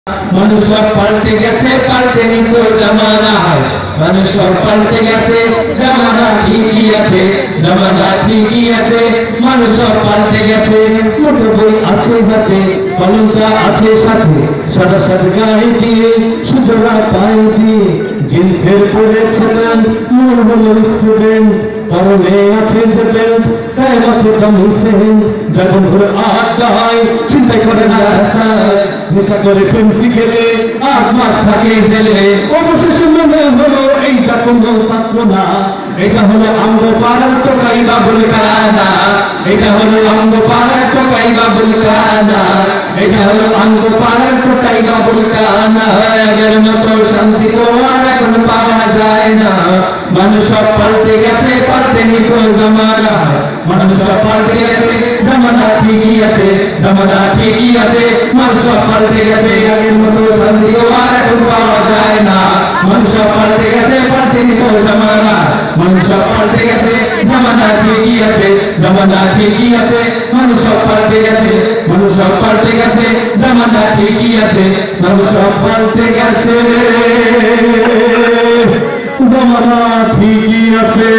মানুষ সব পাল্টে গেছে, পাল্টেনি তো জামানা। মানুষ সব পাল্টে গেছে, জামানা ঠিকই আছে, জামানা ঠিকই আছে। মানুষ সব পাল্টে গেছে, মোটর বই আছে হাতে, কলমটা আছে সাথে, সাদা সাদা গায়ে দিয়ে, সুতরা পায়ে দিয়ে, জিন্সের পরেছিলেন, মন হলো স্টুডেন্ট, পরনে আছে যে প্যান্ট, গায়ে মাথে গামুছেন, যখন ধরে আড্ডায়, চিন্তা করে না রাস্তায়, নেশা করে ফেন্সি খেলে 8 মাস থাকে জেলে। অবশেষে মনে হলো এইটা কোনো ছাত্র না, এটা হলো আঙ্গ পাড়ার টোকাই বাবুল কানা, এটা হলো আঙ্গ পাড়ার টোকাই বাবুল কানা, এটা হলো আঙ্গ পাড়ার টোকাই বাবুল কানা। আগের মতো শান্তি তো আর এখন পাওয়া যায় না। মানুষ সব পাল্টে গেছে, পাল্টেনি তো জামানা। মানুষ সব পাল্টে গেছে, জামানা ঠিকই আছে, জামানা ঠিকই আছে। মানুষ সব পাল্টে গেছে, আগের মতো শান্তিও আর এখন পাওয়া যায় না। মানুষ সব পাল্টে গেছে, পাল্টেনি তো জামানা। মানুষ সব পাল্টে গেছে, জামানা ঠিকই আছে, জামানা ঠিকই আছে। মানুষ সব পাল্টে গেছে, মানুষ সব পাল্টে গেছে, জামানা ঠিকই আছে, মানুষ সব পাল্টে গেছে, জামানা ঠিকই আছে।